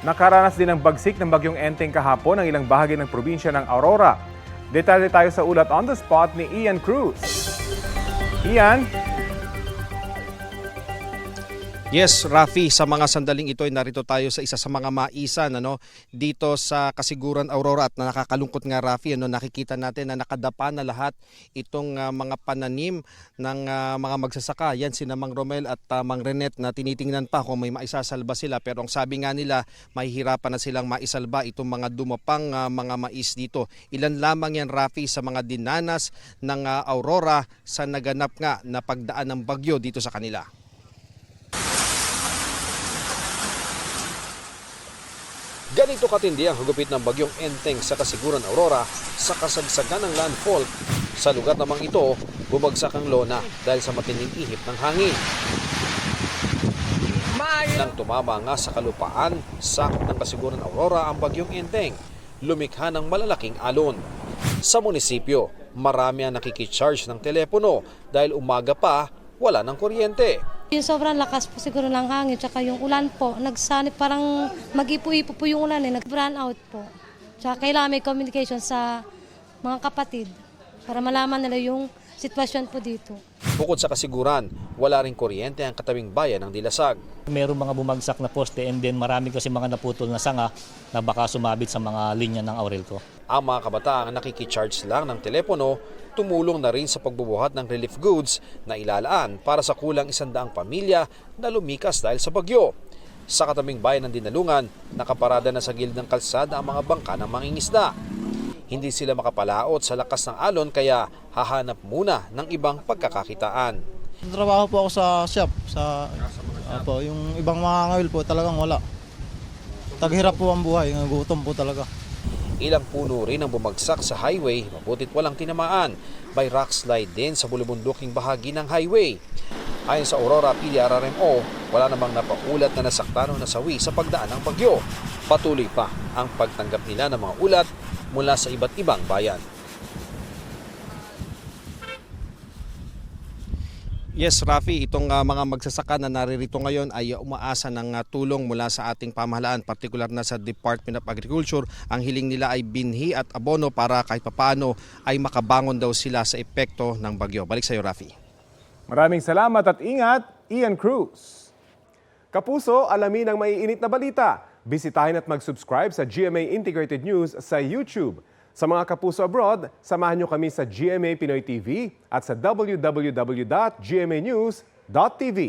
Nakaranas din ng bagsik ng bagyong Enteng kahapon ang ilang bahagi ng probinsya ng Aurora. Detalye tayo sa ulat on the spot ni Ian Cruz. Ian? Yes, Rafi, sa mga sandaling ito ay narito tayo sa isa sa mga maisan dito sa Kasiguran Aurora at nakakalungkot nga, Rafi, nakikita natin na nakadapa na lahat itong mga pananim ng mga magsasaka. Yan si Mang Romel at Mang Renet na tinitingnan pa kung may maisasalba sila, pero ang sabi nga nila mahihirapan na silang maisalba itong mga dumapang mga mais dito. Ilan lamang yan, Rafi, sa mga dinanas ng Aurora sa naganap nga na pagdaan ng bagyo dito sa kanila. Ganito katindi ang hugupit ng bagyong Enteng sa Kasiguran Aurora sa kasagsagan ng landfall. Sa lugar namang ito, bumagsak ang lona dahil sa matinding ihip ng hangin. Nang tumama nga sa kalupaan, sakop ng Kasiguran Aurora ang bagyong Enteng, lumikha ng malalaking alon. Sa munisipyo, marami ang nakikicharge ng telepono dahil umaga pa wala ng kuryente. Yung sobrang lakas po siguro ng hangin, tsaka yung ulan po, nagsanit parang mag-ipo-ipo po yung ulan, nag-brown out po. Tsaka kailangan may communication sa mga kapatid para malaman nila yung sitwasyon po dito. Bukod sa kasiguran, wala ring kuryente ang katabing bayan ng Dilasag. Mayroong mga bumagsak na poste and then marami kasi mga naputol na sanga na baka sumabit sa mga linya ng Aurelco. Ang mga kabataang nakikicharge lang ng telepono, tumulong na rin sa pagbubuhat ng relief goods na ilalaan para sa kulang 100 pamilya na lumikas dahil sa bagyo. Sa katabing bayan ng Dinalungan, nakaparada na sa gilid ng kalsada ang mga bangka ng mangingisda. Hindi sila makapalaot sa lakas ng alon kaya hahanap muna ng ibang pagkakakitaan. Trabaho po ako sa shop, yung ibang mga ngawil po talagang wala. Taghirap po ang buhay, gutom po talaga. Ilang puno rin ang bumagsak sa highway, mabutit walang tinamaan. May rock slide din sa bulubunduking bahagi ng highway. Ayon sa Aurora PDRRMO, wala namang napaulat na nasaktan o nasawi sa pagdaan ng bagyo. Patuloy pa ang pagtanggap nila ng mga ulat mula sa iba't ibang bayan. Yes, Rafi, itong mga magsasaka na naririto ngayon ay umaasa ng tulong mula sa ating pamahalaan, partikular na sa Department of Agriculture. Ang hiling nila ay binhi at abono para kahit papaano ay makabangon daw sila sa epekto ng bagyo. Balik sa iyo, Rafi. Maraming salamat at ingat, Ian Cruz. Kapuso, alamin ang maiinit na balita. Bisitahin at mag-subscribe sa GMA Integrated News sa YouTube. Sa mga kapuso abroad, samahan nyo kami sa GMA Pinoy TV at sa www.gmanews.tv.